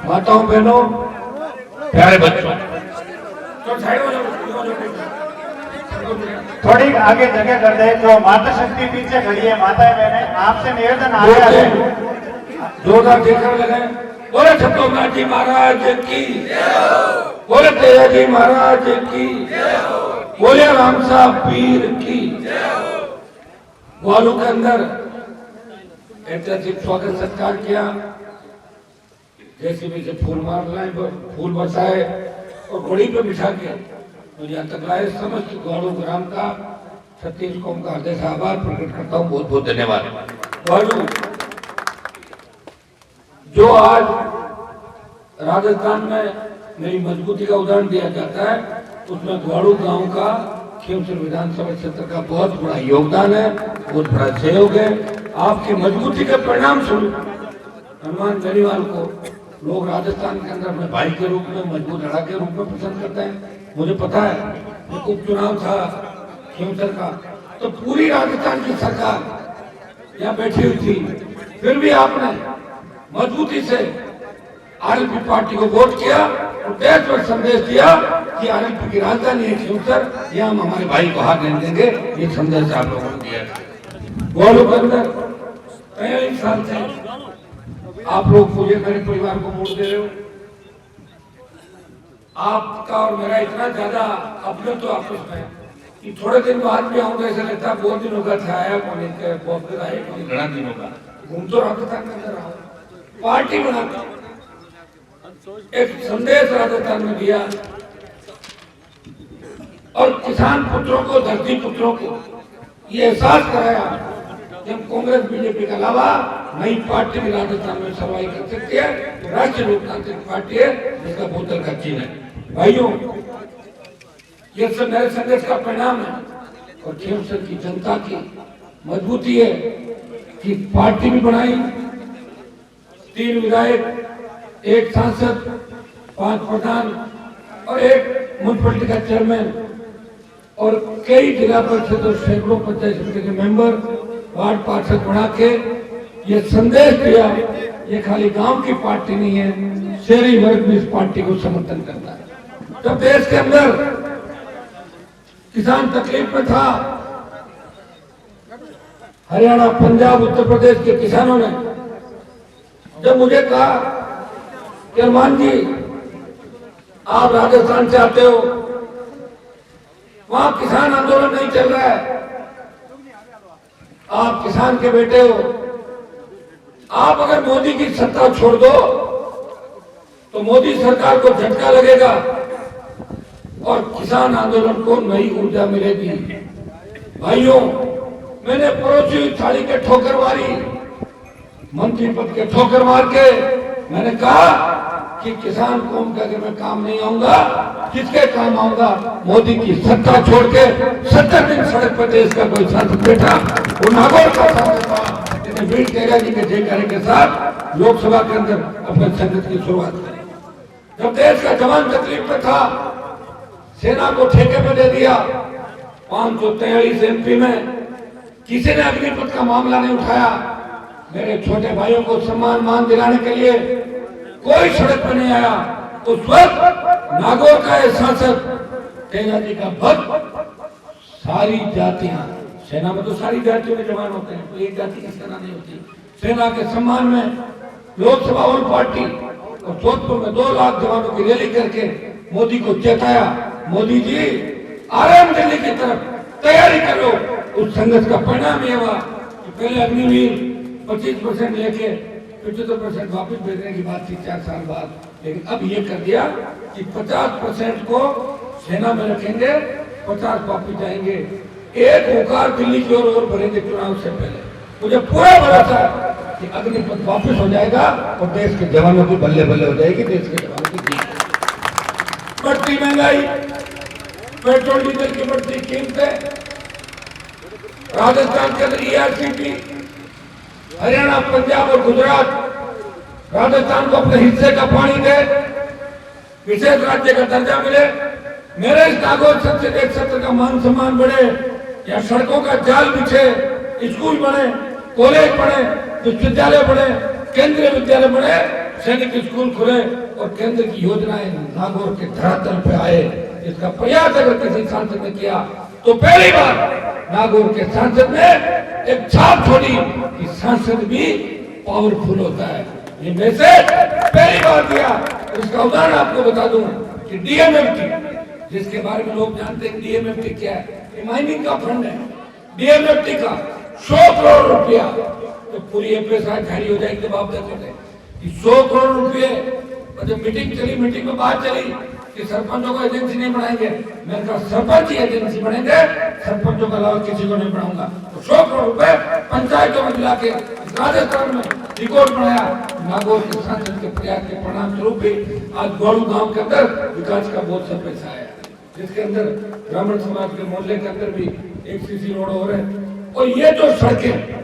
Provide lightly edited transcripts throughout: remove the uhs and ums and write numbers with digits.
माताओं बहनों प्यारे बच्चों, थोड़ी आगे जगह कर दे। जो माता शक्ति पीछे खड़ी है, माताएं बहनें, आपसे निवेदन आ रहा है, जोरदार देखकर लगाए। बोले छत्रपति जी महाराज की, बोले तेजा जी महाराज की, बोले राम साहब पीर की। ग्वालों के अंदर ऐतिहासिक स्वागत सत्कार किया। जैसे भी से फूल मार लाए, फूल बरसाए और घोड़ी पे बिठा के मुझे यहाँ तक लाए। समस्त ग्वालों ग्राम का छत्तीस कौम का हृदय से आभार प्रकट करता हूँ। बहुत बहुत धन्यवाद। ग्वालों जो आज राजस्थान में मेरी मजबूती का उदाहरण दिया जाता है, उसमें ग्वाड़ू गांव का खेमसर विधानसभा क्षेत्र का बहुत बड़ा योगदान है, बहुत बड़ा सहयोग है। आपकी मजबूती के परिणाम स्वरूप हनुमान बेनीवाल को लोग राजस्थान के अंदर अपने भाई के रूप में, मजबूत लड़ा के रूप में पसंद करते हैं। मुझे पता है उपचुनाव था खेमसर का, तो पूरी राजस्थान की सरकार यहाँ बैठी हुई थी, फिर भी आपने मजबूती से आरएलपी पार्टी को वोट किया और देश में संदेश दिया कि आरएलपी की राजधानी है खेमसर, यहाँ हम हमारे भाई को हाथ नहीं देंगे। ये संदेश आप लोगों ने दिया। ग्वालों के अंदर 43 साल से आप लोग मुझे, मेरे परिवार को वोट दे रहे हो। आपका और मेरा इतना ज्यादा अपने तो आपस में कि थोड़े दिन बाद भी आऊंगा, ऐसा लगता है बहुत दिनों का था, आया कौन बहुत दिन आए, कौन घना दिनों का घूम तो राजस्थान के अंदर रहा, पार्टी बनाता, एक संदेश राजस्थान में दिया और किसान पुत्रों को, धरती पुत्रों को ये एहसास कराया कि हम कांग्रेस बीजेपी के अलावा नई पार्टी भी राजस्थान में सर्वाइव कर सकती है। तो राष्ट्रीय लोकतांत्रिक पार्टी है जिसका बोतल का चिन्ह है। भाइयों, ये सब मेरे संदेश का परिणाम है और खेमसर की जनता की मजबूती है कि पार्टी भी बनाई, 3 विधायक, 1 सांसद, 5 प्रधान और 1 म्युनिसिपलिटी का चेयरमैन और कई जिला परिषद और सैकड़ों पंचायत समिति के मेंबर, वार्ड पार्षद बना के ये संदेश दिया, ये खाली गांव की पार्टी नहीं है, शहरी वर्ग भी इस पार्टी को समर्थन करता है। जब देश के अंदर किसान तकलीफ में था, हरियाणा, पंजाब, उत्तर प्रदेश के किसानों ने जब मुझे कहा कि हनुमान जी आप राजस्थान से आते हो, वहां किसान आंदोलन नहीं चल रहा है, आप किसान के बेटे हो, आप अगर मोदी की सत्ता छोड़ दो तो मोदी सरकार को झटका लगेगा और किसान आंदोलन को नई ऊर्जा मिलेगी। भाइयों, मैंने पड़ोसी हुई थाली के ठोकर मारी, मंत्री पद के ठोकर मार के मैंने कहा कि किसान कौम का अगर मैं काम नहीं आऊंगा, किसके काम आऊंगा? मोदी की सत्ता छोड़ के 70 दिन सड़क पर देश का कोई सांसद बैठा, वो नागौर का सांसद था, वीर तेजा जी के जयकारे के साथ लोकसभा के अंदर अपने संसद की शुरुआत करी। जब देश का जवान तकलीफ में था, सेना को ठेके में दे दिया। 543 एमपी में किसी ने अग्निपथ का मामला नहीं उठाया। मेरे छोटे भाइयों को सम्मान मान दिलाने के लिए कोई सड़क पर नहीं आया। उस वक्त नागौर का ये सांसद तेजा जी का भक्त, सारी जातियां, सेना में तो सारी जातियों के जवान होते हैं, तो एक जाति की सेना नहीं होती, सेना के सम्मान में लोकसभा और पार्टी और जोधपुर में 2 लाख जवानों की रैली करके मोदी को चेताया, मोदी जी आराम दिल्ली की तरफ तैयारी करो। उस संघर्ष का परिणाम यह हुआ कि पहले अग्निवीर 25% लेके 75% वापस भेजने की बात थी 4 साल बाद, लेकिन अब ये कर दिया कि 50% को सेना में रखेंगे, 50 वापस जाएंगे। एक हुकार दिल्ली की ओर भरेंगे चुनाव से पहले। मुझे पूरा भरोसा है कि अग्निपथ वापस हो जाएगा और देश के जवानों की बल्ले बल्ले हो जाएगी, देश के जवानों की जीत। बढ़ती महंगाई, पेट्रोल डीजल की बढ़ती कीमतें, राजस्थान के अंदर ERCP, हरियाणा, पंजाब और गुजरात राजस्थान को अपने हिस्से का पानी दे, विशेष राज्य का दर्जा मिले, मेरे इस नागौर संसदीय क्षेत्र का मान सम्मान बढ़े, या सड़कों का जाल बिछे, स्कूल बने, कॉलेज बने, विश्वविद्यालय बने, केंद्रीय विद्यालय बने, सैनिक स्कूल खुले और केंद्र की योजनाएं नागौर के धरातल पे आए। इसका प्रयास अगर किसी सांसद ने किया तो पहली बार नागौर के सांसद ने एक छाप छोड़ी कि सांसद भी पावरफुल होता है। ये मैसेज पहली बार दिया। और इसका उदाहरण आपको बता दूं कि डीएमएफटी, जिसके बारे में लोग जानते हैं डीएमएफटी क्या है, ये माइनिंग का फंड है। डीएमएफटी का 100 करोड़ रुपया, तो पूरी एफएसआई जारी हो जाएगी। जब आप देखोगे कि 100 करोड़ रुपये, और जब मीटिंग चली, मीटिंग में बात चली कि सरपंचों को एजेंसी नहीं बनाएंगे, मैंने कहा सरपंच ही एजेंसी बनेंगे, सरपंचों के अलावा किसी को नहीं बनाऊंगा। तो 100 करोड़ रुपए पंचायतों में मिला के राजस्थान में रिकॉर्ड बनाया। नागौर के सांसद के प्रयास के परिणाम स्वरूप ही आज ग्वाड़ू गांव के अंदर विकास का बहुत सा पैसा आया, जिसके अंदर ब्राह्मण समाज के मोहल्ले के अंदर भी एक सीसी रोड हो रहे हैं। और ये जो सड़कें,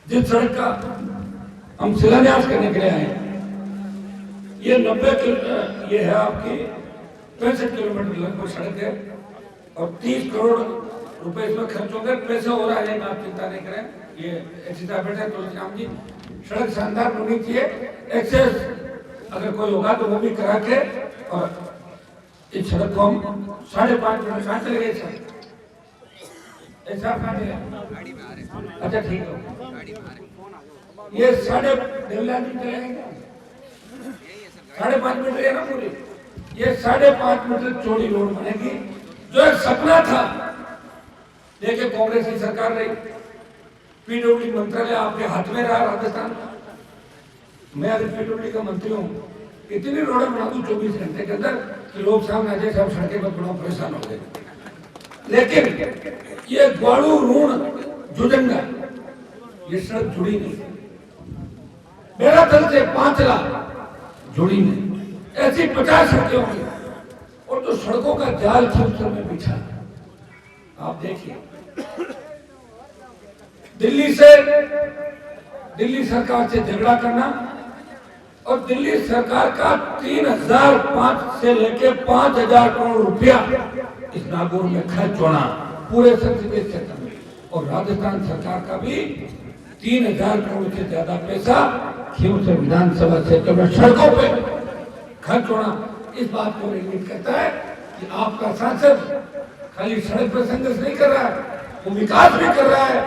जिस सड़क का हम शिलान्यास करने के लिए आए, ये 90 ये है आपकी 65 किलोमीटर लगभग सड़क है और 30 करोड़ रुपए इसमें खर्च होंगे। पैसे हो रहा है, आप चिंता नहीं करें। ये एक्सिस बैठे तुलसीराम जी, सड़क शानदार होनी चाहिए। एक्सेस अगर कोई होगा तो वो भी करा के, और इस सड़क को हम 5.5 मिनट कहाँ चले गए सर? ऐसा कहाँ चले? अच्छा ठीक है, ये 5.5 मिनट 5.5 मीटर है ना पूरी, ये 5.5 मीटर चौड़ी रोड बनेगी, जो एक सपना था। देखिए कांग्रेस की सरकार रही, पीडब्ल्यूडी मंत्रालय आपके हाथ में रहा राजस्थान। मैं अगर पीडब्ल्यूडी का मंत्री हूँ, इतनी रोडें बना दूं 24 घंटे के अंदर कि लोग सामने आ जाए, सब सड़कें पर थोड़ा परेशान हो गए। लेकिन ये ग्वाड़ू रूण जुजंगा, ये सड़क जुड़ी नहीं। मेरा दल से 5 लाख जुड़ी नहीं, ऐसी 50 सड़कें होंगी। और जो सड़कों का जाल खेतर में बिछा, आप देखिए दिल्ली सरकार से झगड़ा करना, और दिल्ली सरकार का 3005 से लेके 5000 करोड़ रुपया इस नागौर में खर्च होना पूरे संसदीय क्षेत्र में, और राजस्थान सरकार का भी 3000 करोड़ से ज्यादा पैसा खींवसर विधानसभा क्षेत्र में सड़कों पे खर्च होना। इस बात को इंगित करता है कि आपका सांसद खाली सड़क पर संघर्ष नहीं कर रहा है, वो विकास भी कर रहा है,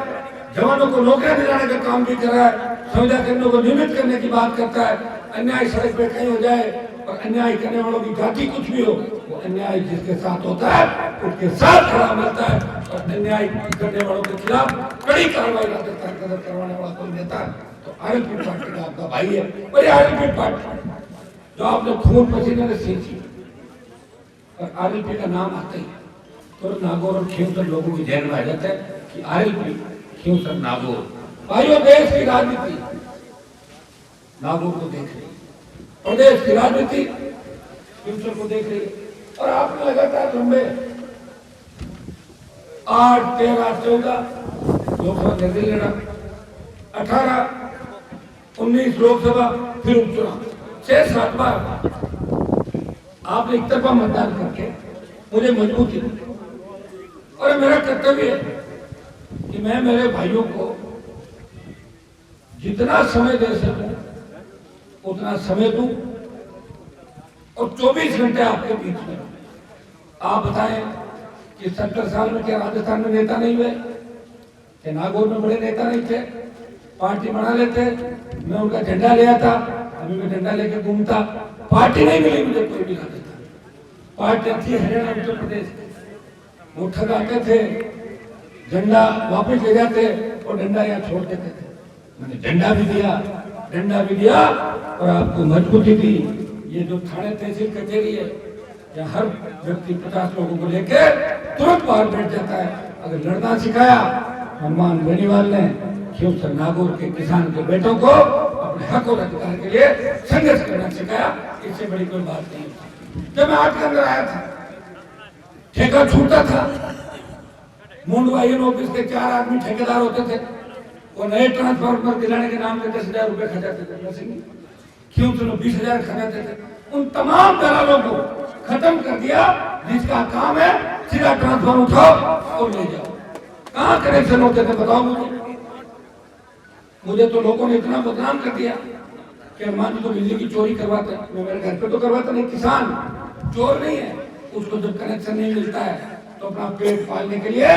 जवानों को नौकरियां दिलाने का काम भी कर रहा है, संविदा केंद्रों को नियमित करने की बात करता है। अन्याय सड़क पे कहीं हो जाए और अन्याय करने वालों की जाति कुछ भी हो, वो अन्याय जिसके साथ होता है उसके साथ खड़ा मिलता है, और अन्याय करने वालों के खिलाफ कड़ी कार्रवाई राजस्थान के अंदर करवाने वाला कोई नेता तो आरएलपी पार्टी का आपका भाई है। और ये आरएलपी पार्टी जो आपने खून पसीने से सींची, और आरएलपी का नाम आते ही तो नागौर और खींवसर लोगों के जहन में आ जाता है कि आरएलपी खींवसर नागौर। भाइयों, देश की राजनीति नागौर को देख रही, प्रदेश की राजनीति खींवसर को देख रही, और आपने लगातार लंबे 8, 13, 14 लोकसभा निर्दलीय लड़ा, 18, 19 लोकसभा, फिर उपचुनाव, 6-7 बार आपने एक तरफा मतदान करके मुझे मजबूती दी। और मेरा कर्तव्य है कि मैं मेरे भाइयों को जितना समय दे सकूं उतना समय दूं, और 24 घंटे आपके बीच में। आप बताएं कि 70 साल में क्या राजस्थान में नेता नहीं हुए? क्या नागौर में बड़े नेता नहीं थे? पार्टी बना लेते, मैं उनका झंडा ले आता, अभी मैं झंडा लेके घूमता। पार्टी नहीं मिली मुझे कोई भी राजस्थान, पार्टी थी हरियाणा उत्तर प्रदेश, वो ठगाते थे, झंडा वापस ले जाते और डंडा यहाँ छोड़ देते थे। मैंने झंडा भी दिया और आपको मजबूती दी। ये जो थाने तहसील कचहरी है, यहाँ हर व्यक्ति 50 लोगों को लेकर तुरंत बाहर बैठ जाता है। अगर लड़ना सिखाया हनुमान बेनीवाल ने खींवसर नागौर के किसान के बेटों को अपने हक और अधिकार के लिए संघर्ष करना सिखाया, इससे बड़ी कोई बात नहीं। जब मैं 8 के अंदर आया था, ठेका छूटता था, मुंडवाई ऑफिस के 4 आदमी ठेकेदार होते थे, वो नए ट्रांसफार्मर दिलाने के नाम पे 10,000 रुपए खजाते थे, खींवसर में 20,000 खजाते थे। उन तमाम दलालों को खत्म कर दिया, जिसका काम है सीधा ट्रांसफार्मर उठाओ और ले जाओ। कहाँ कनेक्शन होते थे बताओ मुझे तो लोगों ने इतना बदनाम कर दिया कि हनुमान जी तो बिजली की चोरी करवाते हैं, मैं मेरे घर पे तो करवाता नहीं। किसान चोर नहीं है, उसको जब कनेक्शन नहीं मिलता है तो अपना पेट पालने के लिए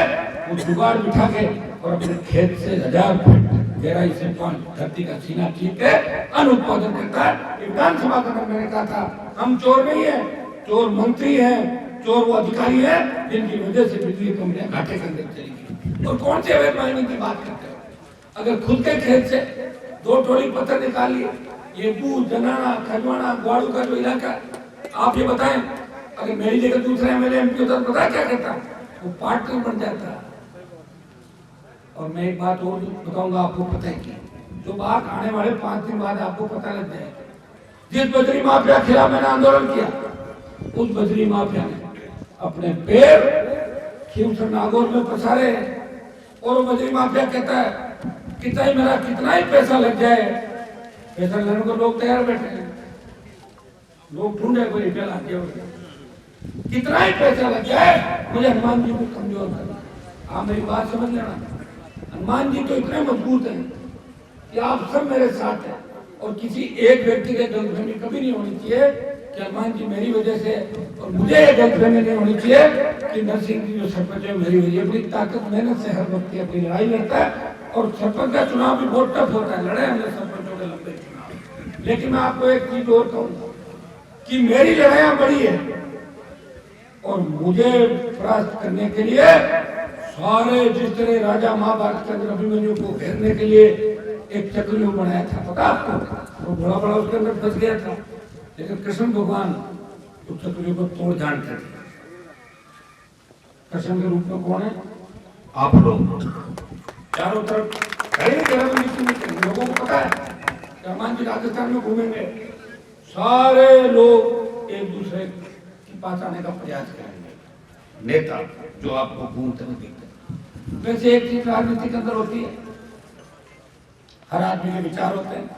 वो जुगाड़ बिठा के और अपने खेत से 1000 फीट गहराई से धरती का सीना चीर के अन्न उत्पादन करता है। विधानसभा का मैंने कहा था हम चोर नहीं है, चोर मंत्री हैं, चोर वो अधिकारी है जिनकी वजह से बिजली कंपनियां घाटे के अंदर चली गई। और कौन से अवैध माइनिंग की बात करते हो? अगर खुद के खेत से 2 ट्रॉली पत्थर निकाल लिए, ये बूझ जनाना खजवाना ग्वाड़ू का जो इलाका, आप ये बताएं अगर मेरी जगह दूसरे एमएलए एमपी होता तो पता क्या करता? वो पार्टनर बन जाता। और मैं एक बात और बताऊंगा आपको, पता है कि जो बात आने वाले 5 दिन बाद आपको पता लग जाएगा। जिस बजरी माफिया के खिलाफ मैंने आंदोलन किया, उस बजरी माफिया ने अपने पैर खीवसर नागौर में पसारे और वो बजरी माफिया कहता है कितना ही पैसा लग जाए, पैसा लेने को लोग तैयार बैठे हैं, लोग ढूंढे कोई रिपेल आके कितना ही पैसा लग जाए मुझे हनुमान जी को कमजोर करना। आप मेरी बात समझ लेना, हनुमान जी तो इतने मजबूत हैं कि आप सब मेरे साथ हैं और किसी एक व्यक्ति के गलतफहमी कभी नहीं होनी चाहिए कि हनुमान जी मेरी वजह से, और मुझे ये गलतफहमी नहीं होनी चाहिए कि नरसिंह जी जो सरपंच है मेरी वजह। अपनी ताकत मेहनत से हर व्यक्ति अपनी लड़ाई लड़ता है और सरपंच का चुनाव भी बहुत टफ होता है, लड़े हमने सरपंचों के लंबे चुनाव। लेकिन मैं आपको एक चीज और कहूंगा कि मेरी लड़ाइयां बड़ी है और मुझे परास्त करने के लिए सारे जिस तरह राजा महाभारत के अंदर अभिमन्यु को घेरने के लिए एक चक्रव्यूह बनाया था, पता आपको? वो बड़ा बड़ा उसके अंदर फंस गया था, लेकिन कृष्ण भगवान उस चक्रव्यूह को तोड़ जानते थे। कृष्ण के रूप में कौन है? आप लोग चारों तरफ लोगों को पता है कि हनुमान जी राजस्थान में घूमेंगे, सारे लोग एक दूसरे के पास आने का प्रयास करेंगे। नेता जो आपको घूमते हुए दिखते हैं, वैसे एक चीज राजनीति के अंदर होती है, हर आदमी के विचार होते हैं।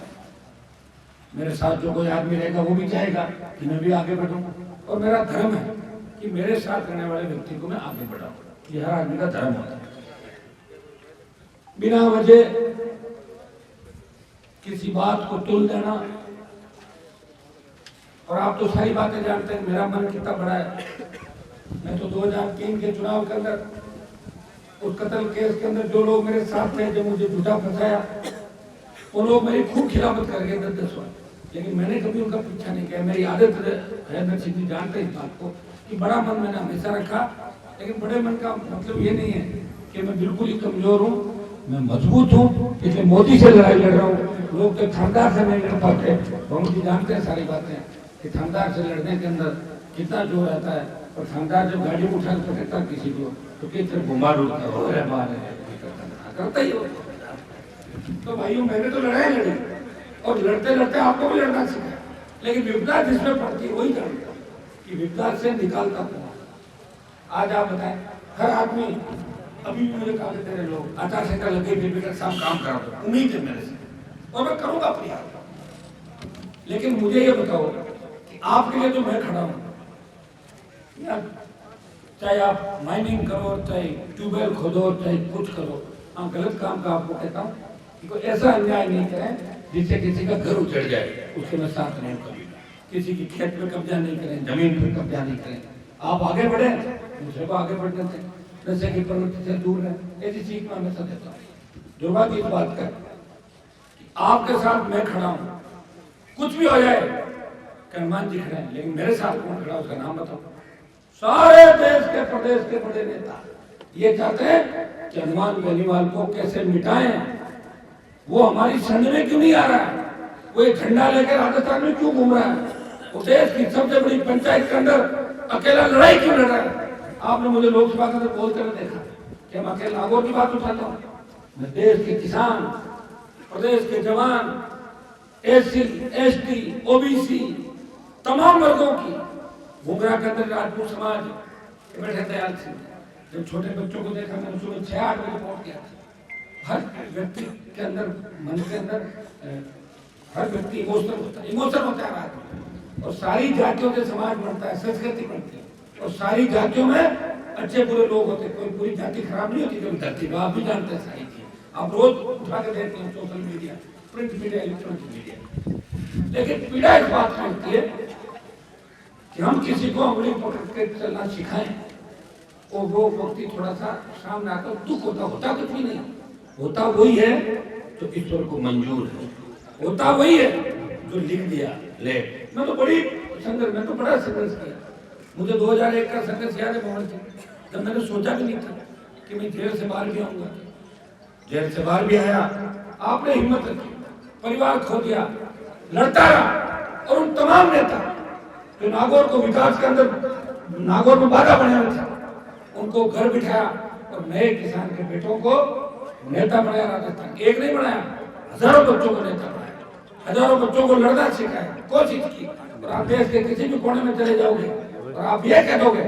मेरे साथ जो कोई आदमी रहेगा वो भी चाहेगा कि मैं भी आगे बढ़ूं, और मेरा धर्म है कि मेरे साथ रहने वाले व्यक्ति को मैं आगे बढ़ाऊं। ये हर आदमी का धर्म होता है। बिना वजह किसी बात को तुल देना, और आप तो सारी बातें जानते हैं मेरा मन कितना बड़ा है। मैं तो 2003 के चुनाव के अंदर उस कत्ल केस के अंदर जो लोग मेरे साथ थे, जो मुझे झूठा फंसाया, वो लोग मेरी खूब खिलाफत कर गए 10-10 बार, लेकिन मैंने कभी उनका पीछा नहीं किया। मेरी आदत है, नरसिंह जी जानते हैं इस बात को कि बड़ा मन मैंने हमेशा रखा। लेकिन बड़े मन का मतलब ये नहीं है कि मैं बिल्कुल ही कमजोर हूँ, मैं मजबूत हूँ। इसलिए मोदी से लड़ाई लड़ रहा हूँ। लोग तो थानेदार से नहीं लड़ पाते, बहुत जी जानते हैं सारी बातें कि थानेदार से लड़ने के अंदर कितना जोर आता है। और थानेदार जब गाड़ी उठा के पकड़ता किसी को तो किस तरह घुमा करता ही होता। तो भाइयों मैंने तो लड़ाई लड़ी और लड़ते लड़ते आपको भी लड़ना सीखा, लेकिन विपदा जिसमें पड़ती है वही जानता कि विपदा से निकालता कौन। आज आप बताएं, हर आदमी अभी भी मुझे कहा देते रहे लोग आचार संहिता लगे फिर साहब काम करा दो, उम्मीद है मेरे से और मैं करूंगा प्रयास। लेकिन मुझे ये बताओ कि आपके लिए जो मैं खड़ा हूं, चाहे आप माइनिंग करो, चाहे ट्यूबवेल खोदो, चाहे कुछ करो, हाँ गलत काम का आपको कहता हूँ कि कोई ऐसा अन्याय नहीं करें जिससे किसी का घर उजड़ जाए, उसके मैं साथ नहीं कभी। किसी की खेत पे कब्जा नहीं करें, जमीन पे कब्जा नहीं करें। आप आगे बढ़े, दूसरे को आगे बढ़ने दें, नशे की प्रवृत्ति से दूर रहें। ऐसी सीख मैं हमेशा देता हूँ। दुर्भाग्य की बात कर कि आपके साथ मैं खड़ा हूँ, कुछ भी हो जाए हनुमान जी खड़े हैं, लेकिन मेरे साथ कौन खड़ा उसका नाम बताओ। सारे देश के प्रदेश के बड़े नेता ये चाहते हैं कि हनुमान बेनीवाल को कैसे मिटाएं। वो हमारी संघ में क्यों नहीं आ रहा है? वो एक झंडा लेकर राजस्थान में क्यों घूम रहा है? वो देश की सबसे बड़ी पंचायत के अंदर अकेला लड़ाई क्यों लड़ रहा है? आपने मुझे लोकसभा के अंदर बोलते हुए देखा कि मैं अकेला नागौर की बात उठाता हूँ। मैं देश के किसान, प्रदेश के जवान, SC, ST, OBC तमाम वर्गों की, घुघरा के अंदर राजपूत समाज बैठे दयाल सिंह, जब छोटे बच्चों को देखा मैंने सुबह 6-8 बजे पहुंच गया था। हर व्यक्ति के अंदर, मन के अंदर हर व्यक्ति इमोशन होता है आदमी, और सारी जातियों के समाज बनता है, संस्कृति बनती है, और सारी जातियों में अच्छे बुरे लोग होते, कोई पूरी जाति खराब नहीं होती कभी धरती पर। आप भी जानते हैं सारी चीज, आप रोज उठा के देखते हैं social media, print media, electronic media. लेकिन पीड़ा इस बात में होती है कि हम किसी को उंगली पकड़ के चलना सिखाएं और वो व्यक्ति थोड़ा सा सामने आकर दुख होता कुछ भी नहीं, होता वही है जो ईश्वर को मंजूर है, होता वही है जो लिख दिया ले। मैं तो बड़ा संघर्ष किया। मुझे 2001 का संघर्ष याद है मोहन जी, जब मैंने सोचा भी नहीं था कि मैं जेल से बाहर भी आऊंगा। जेल से बाहर भी आया, आपने हिम्मत रखी, परिवार खो दिया, लड़ता रहा। और उन तमाम नेता जो नागौर को विकास के अंदर नागौर में बाधा बने हुए थे, उनको घर बिठाया और नए किसान के बेटों को नेता बनाया। राजस्थान एक नहीं बनाया, हजारों बच्चों को नेता बनाया, हजारों बच्चों को लड़ना सिखाया, कोशिश की। और आप देश के किसी भी कोने में चले जाओगे और आप ये कह दोगे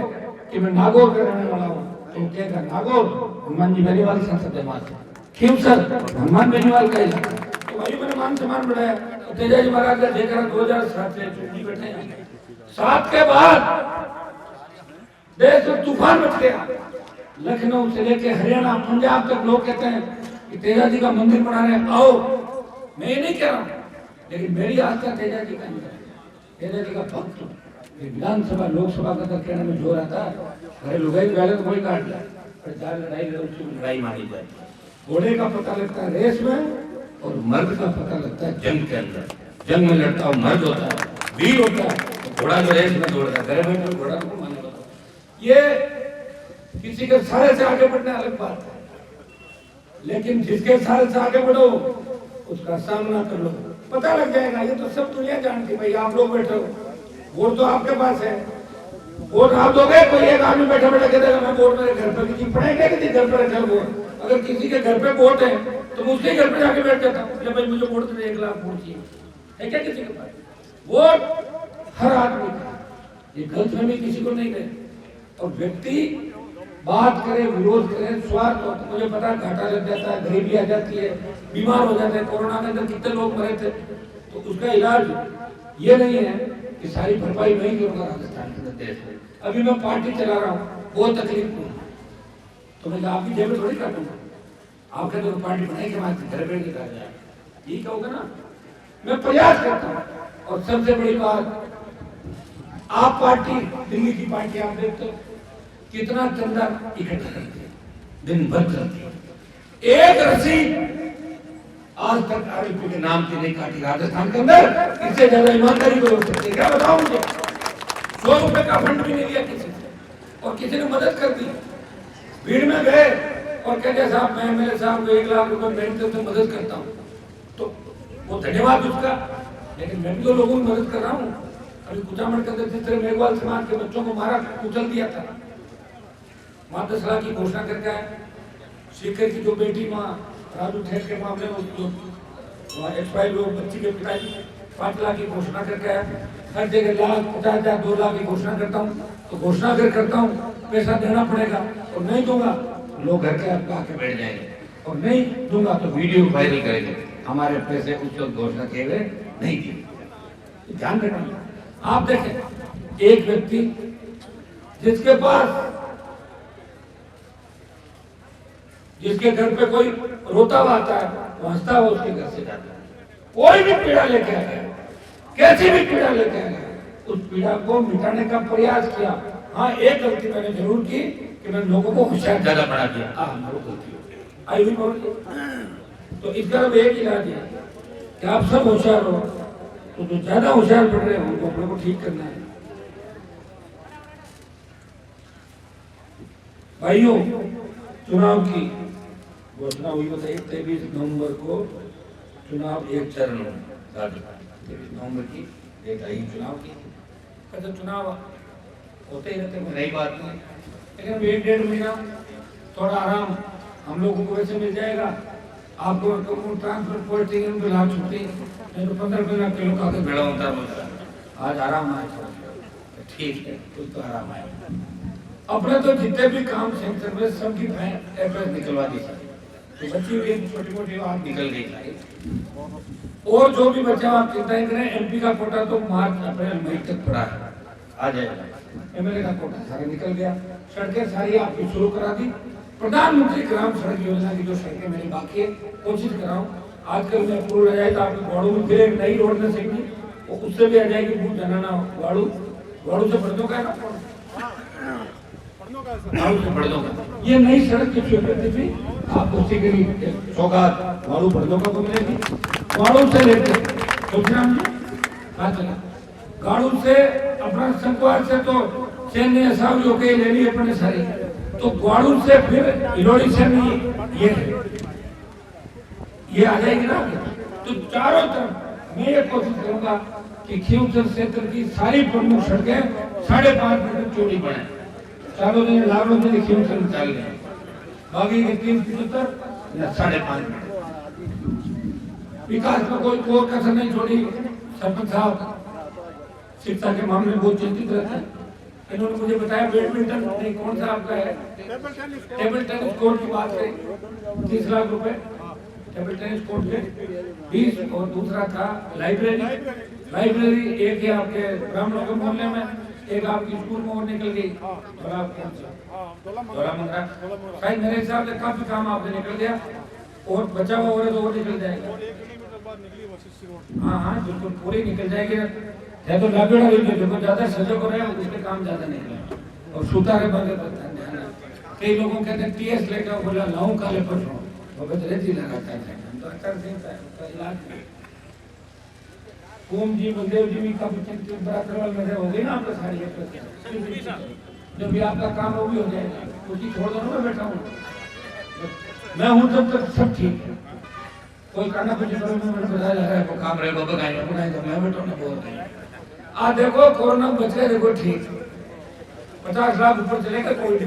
कि मैं नागौर का रहने वाला हूँ, तो कहेगा नागौर हनुमान जी बेनीवाल संसदीय मार्ग, खीमसर हनुमान बेनीवाल का इलाका। तो भाई मैंने मान सम्मान बढ़ाया। तो तेजा जी महाराज का देखा 2007 से चुटकी बैठे हैं। 7 के बाद देश में तूफान मच गया। लखनऊ से लेके हरियाणा पंजाब तक लोग कहते हैं कि तेजा जी का मंदिर बना रहे, आओ। मैं ये नहीं कह रहा हूँ, लेकिन मेरी आस्था तेजा जी का नहीं है, तेजा जी का भक्त हूँ। विधानसभा लोकसभा का कहने में जोर आता है, अरे लुगाई पहले तो कोई काट लिया, पर जहाँ लड़ाई लड़ो उसकी लड़ाई मानी जाए। घोड़े का पता लगता है रेस में और मर्द का पता लगता है जंग के अंदर। जंग में लड़ता हो मर्द होता है, वीर होता है। घोड़ा जो रेस में दौड़ता है, घर में घोड़ा को माने होता है। ये किसी के सारे से आगे बढ़ना अलग बात है, लेकिन जिसके सारे से आगे बढ़ो उसका सामना कर लो, पता लग जाएगा। ये तो सब दुनिया जानती, भाई आप लोग बैठे हो, वोट तो आपके पास है, वोट आप दोगे। कोई एक आदमी बैठा बैठा कह देगा मैं वोट मेरे घर पर, किसी पढ़ेंगे किसी घर पर रखा वोट। अगर किसी के घर पे वोट है तो मैं उसके घर पे जाके बैठ जाता हूँ, भाई मुझे वोट दे, 1 लाख वोट चाहिए, है क्या किसी के पास? वोट हर आदमी का, ये गलतफहमी किसी को नहीं है। और व्यक्ति बात करे, विरोध करे, स्वार्थ हो, तो मुझे पता घाटा लग जाता है, गरीबी आ जाती है, बीमार हो जाते हैं। कोरोना के अंदर कितने लोग मरे थे, तो उसका इलाज ये नहीं है कि सारी भरपाई नहीं करूंगा राजस्थान के देश में। अभी मैं पार्टी चला रहा हूँ, बहुत तकलीफ हुई, तो मैं आपकी जेब में थोड़ी काटूंगा। आप कहते हो पार्टी बनाई के बाद घर बैठ के कहा जाए, ये कहोगे ना। मैं प्रयास करता हूँ। और सबसे बड़ी बात, आप पार्टी, दिल्ली की पार्टी आप देखते हो कितना चंदा इकट्ठा करती है, दिन भर चलती है। एक रसीद आज तक आरोपी के नाम की नहीं काटी राजस्थान के अंदर। इससे ज्यादा ईमानदारी कोई हो सकती है क्या? बताओ मुझे। 100 रुपए का फंड भी नहीं लिया किसी से, और किसी ने मदद कर दी। भीड़ में गए और कहते साहब मैं मेरे साहब को 1 लाख रुपए मेहनत से मदद करता हूँ, तो वो धन्यवाद उसका। लेकिन मैं भी तो लोगों की मदद कर रहा हूँ। अभी कुचामन के अंदर जिस तरह मेघवाल समाज के बच्चों को मारा, कुचल दिया था, मां 10 लाख की घोषणा करके आए। शेखर की जो बेटी माँ राजू ठेठ के मामले में एक्सपायर लोग बच्ची के पिता 5 लाख की घोषणा करके आए। हर जगह 1 लाख 50,000 2 लाख की घोषणा करता हूँ, तो घोषणा अगर करता हूँ पैसा देना पड़ेगा, और नहीं दूंगा लोग घर के आपका आके बैठ जाएंगे, और नहीं दूंगा तो वीडियो वायरल करेंगे, हमारे पैसे उस वक्त घोषणा किए हुए नहीं दिए। ध्यान रखना। आप देखें एक व्यक्ति जिसके पास, जिसके घर पे कोई रोता हुआ आता है, वो हंसता हुआ उसके घर से जाता है। कोई भी पीड़ा लेके आ गया, कैसी भी पीड़ा लेके आ गया, उस पीड़ा को मिटाने का प्रयास किया। हाँ, एक गलती मैंने जरूर की कि मैंने लोगों को होशियार ज्यादा बना दिया। गलती आई हुई बहुत। तो इसका अब एक इलाज है कि आप सब होशियार हो, तो जो ज्यादा होशियार पड़ रहे हैं उनको अपने को ठीक करना है। भाइयों, चुनाव की घोषणा हुई, बताइए 23 नवंबर को चुनाव एक चरण में, 23 नवंबर की डेट आई चुनाव की। कहते चुनाव होते ही रहते, नई बात नहीं, लेकिन 1-1.5 महीना थोड़ा आराम हम लोगों को वैसे मिल जाएगा। आपको ट्रांसपोर्ट पॉलिटिंग में लाभ छुट्टी नहीं तो 15 किलो का भेड़ा होता है। आज आराम आए, ठीक है, कुछ तो आराम आए। अपने तो जितने भी काम सेंटर में सबकी एड्रेस निकलवा दी, तो बच्ची हुई छोटी मोटी बात निकल गई। और जो भी बच्चा आप चिंता करें, एमपी का कोटा तो मार्च अप्रैल मई तक पड़ा है, आ जाएगा। एमएलए का कोटा सारा निकल गया। सड़कें सारी आपकी शुरू करा दी। प्रधानमंत्री ग्राम सड़क योजना की जो सड़कें मेरी बाकी है, कोशिश कर रहा हूँ आजकल मैं पूर्ण रह जाए तो आपकी गौड़ों में फिर एक नई रोड में सही उससे भी आ जाएगी भूल जनाना वाड़ू वाड़ू से बढ़ का ना वाड़ू से बढ़ का ये नई सड़क की स्वीकृति भी आपको सीकरी सौगात वाड़ू बढ़ को मिलेगी। वाड़ू से लेके सुखराम जी बात चला गाड़ू से अपना संगवार से तो चेन्नई असावरी होके ले ली अपने सारी तो ग्वाड़ू से फिर इलोड़ी से भी ये आ जाएगी ना। तो चारों तरफ मैं ये कोशिश करूंगा कि खींवसर क्षेत्र की सारी प्रमुख सड़कें 5.5 मीटर चौड़ी बने। चारों दिन लाखों में खींवसर निकाल लें बाकी के 3.75 या 5.5 मीटर। विकास में कोई कसर नहीं छोड़ी। सरपंच साहब शिक्षा के मामले में बहुत चिंतित रहते हैं। इन्होंने मुझे बताया बैडमिंटन नहीं कौन सा आपका है टेबल टेनिस कोर्ट की बात करें 30 लाख रुपए टेबल टेनिस कोर्ट के 20 और दूसरा था लाइब्रेरी एक है आपके रामनगर मोहल्ले में एक आपकी स्कूल में और निकल गई शायद मेरे हिसाब से काफी काम आपसे निकल गया और बचा हुआ और तो वो निकल जाएगा। हाँ बिल्कुल पूरी निकल जाएगी है तो लाभेड़ा देखो ज्यादा सजो को रहे उसके काम ज्यादा निकले और सुतारे बंदे कई लोगों कहते हैं टीएस लेकर बोला लाऊं काले पर रेती लगाता है तो अच्छा इलाज ओम जी बलदेव जी भी काफी चिंतित बराबर में हो गई ना आपका सारी जब भी आपका काम वो भी हो जाएगा उसकी छोड़ दो मैं बैठा हूँ मैं हूँ तब तक सब ठीक है। कोई करना कुछ बताया जा रहा है वो काम रहे बनाए तो मैं बैठा बोल रहे आज देखो कोरोना बच गए देखो ठीक 50 लाख ऊपर चलेगा कोविड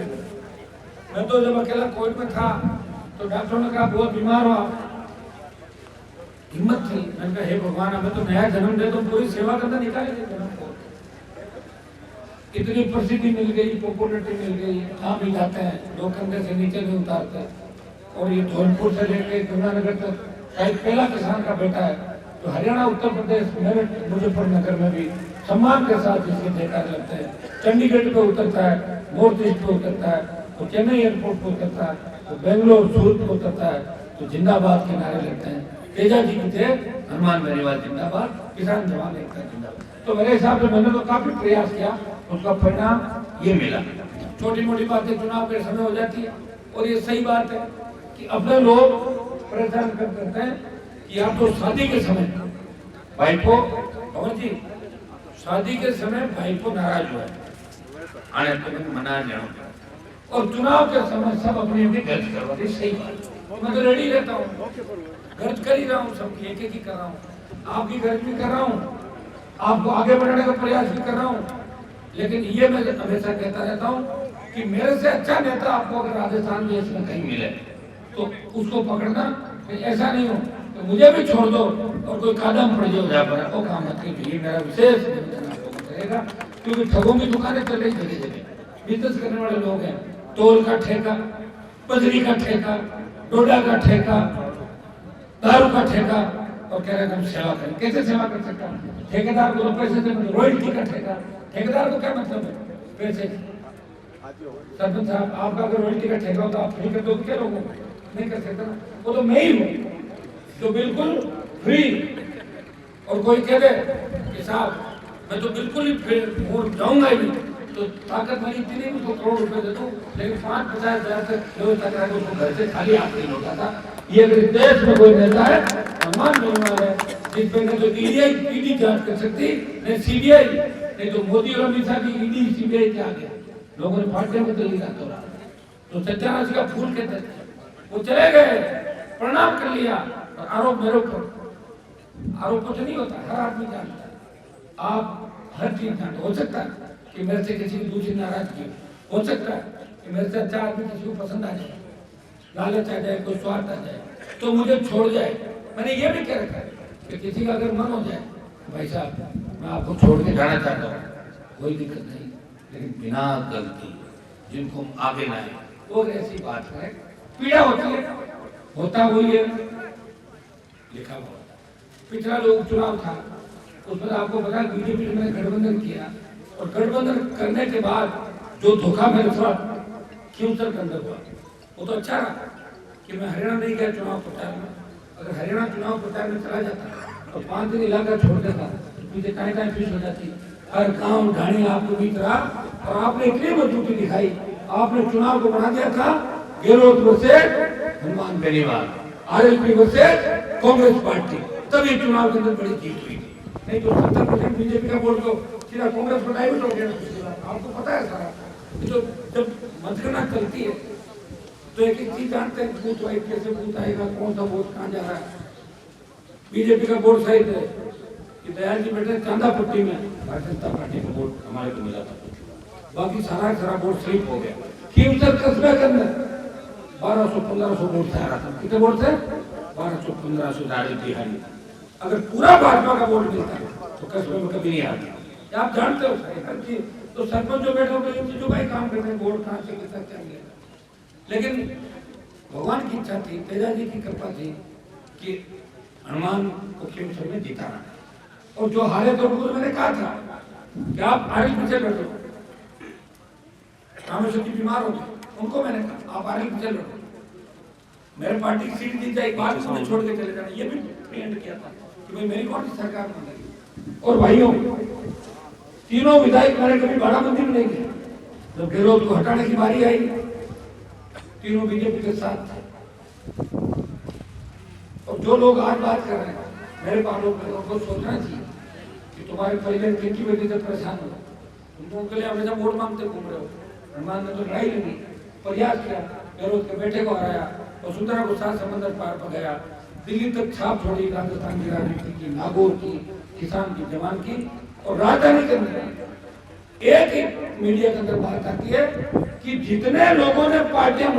मैं तो जब अकेला कोविड में था तो डॉक्टरों ने कहा बहुत बीमार हो आप हिम्मत थी मैंने कहा हे भगवान हमें तो नया जन्म दे तो पूरी सेवा करना निकालेंगे जन्म को इतनी प्रसिद्धि मिल गई पॉपुलरिटी मिल गई जहाँ भी जाते हैं लोग कंधे से नीचे नहीं उतारते और ये धौलपुर से लेकर गंगानगर तक शायद पहला किसान का बेटा है तो हरियाणा उत्तर प्रदेश मेरठ मुजफ्फरनगर में भी सम्मान के साथ इसके जयकार लगते हैं। चंडीगढ़ पे उतरता है नॉर्थ ईस्ट पे उतरता है तो चेन्नई एयरपोर्ट पे उतरता है तो बेंगलोर सूरत पे उतरता है तो जिंदाबाद के नारे लगते हैं। तेजा जी की थे हनुमान बेनीवाल जिंदाबाद किसान जवान एकता जिंदाबाद। तो मेरे हिसाब से मैंने तो काफी प्रयास किया उसका परिणाम ये मिला। छोटी मोटी बातें चुनाव के समय हो जाती है और ये सही बात है कि अपने लोग परेशान करते हैं कि आप तो शादी के समय भाई को भवन जी शादी के समय भाई को नाराज हुआ आने तो मना जाओ और चुनाव के समय सब अपनी अपनी गर्ज करवाते सही बात मैं तो रेडी रहता हूँ गर्ज कर ही रहा हूँ सबकी एक ही कर रहा हूँ आपकी गर्ज भी कर रहा हूँ आपको आगे बढ़ाने का प्रयास भी कर रहा हूँ। लेकिन ये मैं हमेशा कहता रहता हूँ कि मेरे से अच्छा नेता आपको अगर राजस्थान देश में कहीं मिले तो उसको पकड़ना ऐसा नहीं हो तो मुझे भी छोड़ दो और कोई कदम पड़ जाए वो काम मत कीजिए मेरा विशेष करेगा क्योंकि ठगों की दुकानें चल रही जगह जगह बिजनेस करने वाले लोग हैं तोल का ठेका बजरी का ठेका डोडा का ठेका दारू का ठेका और कह रहे हम सेवा करें कैसे सेवा कर सकता हूँ ठेकेदार को तो पैसे से रॉयल्टी का ठेका ठेकेदार को क्या मतलब है पैसे सरपंच साहब आपका अगर रॉयल्टी का ठेका हो तो आप फ्री कर दो क्या लोगों को नहीं कर सकता वो तो मैं ही हूँ तो बिल्कुल फ्री और कोई कह दे कि साहब मैं तो बिल्कुल ही फिर वोट जाऊंगा ही नहीं तो ताकत मेरी इतनी नहीं तो करोड़ रुपए दे दूं लेकिन 5-50 हजार तक व्यवस्था करा के उसको घर से खाली हाथ नहीं लौटाता। ये अगर देश में कोई नेता है सम्मान मिलने वाला है जिस पे न तो ईडी जांच कर सकती न सीबीआई नहीं तो मोदी और अमित शाह की ईडी सीबीआई के आगे लोगों ने पार्टियां बदल दी रातों रात तो सत्यानाश का फूल कहते थे वो चले गए प्रणाम कर लिया और आरोप मेरे ऊपर आरोप कुछ नहीं होता हर आदमी जानता है आप हर चीज जानते हो सकता है कि मेरे से किसी की दूसरी नाराजगी हो सकता है कि मेरे से अच्छा आदमी किसी को पसंद आ जाए लालच आ जाए कोई स्वार्थ आ जाए तो मुझे छोड़ जाए। मैंने ये भी कह रखा है कि किसी का अगर मन हो जाए भाई साहब मैं आपको छोड़ के जाना चाहता हूँ कोई दिक्कत नहीं लेकिन बिना गलती जिनको हम आगे लाए वो ऐसी बात है पीड़ा होती है होता वही है लिखा हुआ पिछला लोग चुनाव था उसमें आपको पता बीजेपी ने गठबंधन किया और गठबंधन करने के बाद जो धोखा मेरे साथ खींवसर के अंदर हुआ वो तो अच्छा रहा कि मैं हरियाणा नहीं गया चुनाव प्रचार में। अगर हरियाणा चुनाव प्रचार में चला जाता और 5 दिन इलाका छोड़ देता पीछे कहीं कहीं फिश हो जाती, हर गांव ढाणी आपको बीत रहा, और आपने इतनी मजबूती दिखाई, आपने चुनाव को बना दिया था Gehlot versus Hanuman Beniwal, RLP versus Congress party, तभी चुनाव के अंदर बड़ी जीत हुई थी। नहीं तो 70% बीजेपी का वोट तो सीधा कांग्रेस पर डाइवर्ट हो गया, आपको पता है सारा। तो जब मतगणना चलती है तो एक एक चीज जानते हैं, बूथ वाइज कैसे बूथ आएगा, कौन सा वोट कहाँ जा रहा है। बीजेपी का वोट सही है कि दयाल जी बेटे चांदापट्टी में भारतीय जनता पार्टी का वोट हमारे को मिला था, बाकी सारा वोट स्लिप हो गया। खीमसर कस्बे के अंदर 1200-1500 वोट से आ रहा था, कितने वोट से 1200-1500 दाढ़ी तिहारी। अगर पूरा भाजपा का वोट मिलता तो कस्बे में कभी नहीं आता। आप जानते हो हर चीज, तो सरपंच जो बैठे होते हैं जो भाई काम करते हैं, वोट कहाँ से कितना क्या मिलेगा। लेकिन भगवान की इच्छा थी, तेजा जी की कृपा थी कि हनुमान को खीमसर में जिताना, और जो हारे तो उनको मैंने कहा था कि आप आगे पीछे बैठो, रामेश्वर जी बीमार हो गए, उनको मैंने कहा आप आगे पीछे बैठो, मेरे पार्टी की सीट दी जाए, बाद में छोड़ के चले जाना, ये भी प्रियंट किया था कि भाई मेरी कौन सी सरकार बनेगी। और भाइयों, तीनों विधायक मैंने कभी बाराबंदी में नहीं गए, जब गहलोत को हटाने की बारी आई तीनों बीजेपी के साथ थे। और जो लोग आज बात कर रहे हैं, मेरे पास लोगों को सोचना चाहिए कि तुम्हारे परिवार किनकी वजह से परेशान हो, तुम उनके लिए हमेशा वोट मांगते घूम रहे हो। हनुमान ने तो लड़ाई लगी, प्रयास किया, गहलोत के बेटे को हराया, वसुंधरा को 7 समंदर पार पर गया, दिल्ली तक छाप छोड़ी राजस्थान की राजनीति की, नागौर की, किसान की, जवान की, और राजधानी के अंदर एक मीडिया के अंदर बात आती है कि जितने लोगों ने पार्टियां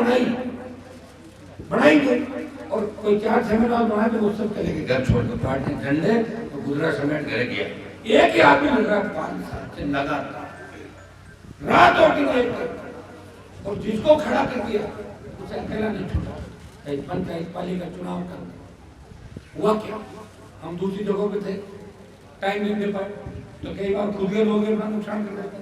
बनाई गई और कोई 4-6 महीना बनाए तो वो सब चले गए घर छोड़कर, पार्टी झंडे तो गुजरा समेट घर गया। एक ही आदमी मिल रहा है 5 साल से लगातार, रात और दिन एक करता, और जिसको खड़ा कर दिया उसे अकेला नहीं छोड़ा। पंचायत पालिका चुनाव कर हुआ क्या, हम दूसरी जगहों पे थे, टाइम नहीं दे पाए, तो कई बार खुद के लोग अपना नुकसान कर देते।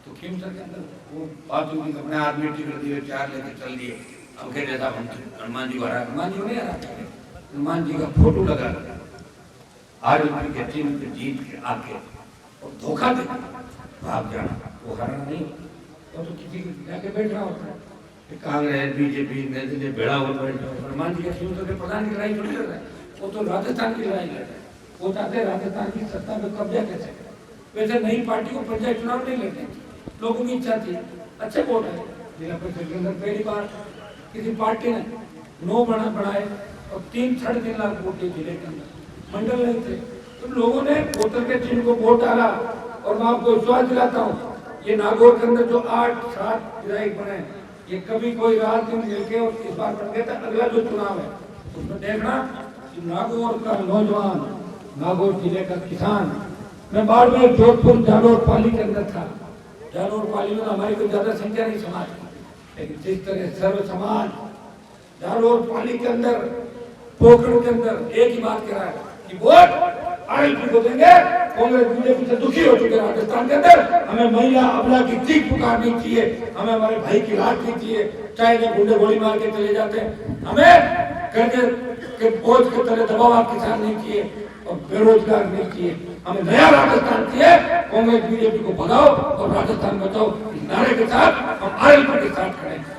तो खीमसर के अंदर वो बात हुई, अपने आदमी टिकट दिए, 4 लेके चल दिए, अब कह देता हनुमान जी को हरा, हनुमान जी को नहीं हरा, हनुमान जी का फोटो लगा आरएलपी के टीम पे जीत के आके और धोखा दे भाग जाना, वो हराना नहीं। तो किसी जाके बैठ रहा होता है, कांग्रेस बीजेपी नए दिल्ली बेड़ा हुआ बैठा, हनुमान जी के खीमसर के प्रधान की लड़ाई थोड़ी लड़ रहा है, वो तो राजस्थान की लड़ाई लड़ रहा है। वो चाहते हैं राजस्थान की सत्ता पे कब्जा कैसे करें। वैसे नई पार्टी को पंचायत चुनाव नहीं लड़ने, लोगों की इच्छा थी, अच्छे वोट है। जिला परिषद के अंदर पहली बार किसी पार्टी ने 9 बनाए और 3-3.5 लाख वोट दिए जिले के अंदर, मंडल नहीं थे, तो लोगों ने वोटर के चिन्ह को वोट डाला। और मैं आपको विश्वास दिलाता हूँ, ये नागौर के अंदर जो 8-7 विधायक बने, ये कभी कोई रात दिन मिलके और इस बार बन गया था। अगला जो चुनाव है उसमें देखना कि नागौर का नौजवान, नागौर जिले का किसान, मैं बाड़मेर, जोधपुर, जालोर पाली के अंदर था। जालोर पाली में हमारी कोई ज्यादा संख्या नहीं समाज की, लेकिन जिस तरह सर्व समाज जालोर पाली के अंदर, पोखरण के अंदर एक ही बात कह रहा है कि वोट आरएलपी को देंगे। कांग्रेस बीजेपी से दुखी हो चुके राजस्थान के अंदर, हमें महिला अबला की चीख पुकारनी चाहिए, हमें हमारे भाई की राहत नहीं चाहिए, चाहे वो गुंडे गोली मार के चले जाते हैं, हमें कर्जे के बोझ के तले दबाव किसान नहीं चाहिए और बेरोजगार नहीं चाहिए, हमें नया राजस्थान चाहिए। कांग्रेस बीजेपी को भगाओ और राजस्थान बचाओ, इस नारे के साथ हम आरएलपी के साथ खड़े हैं।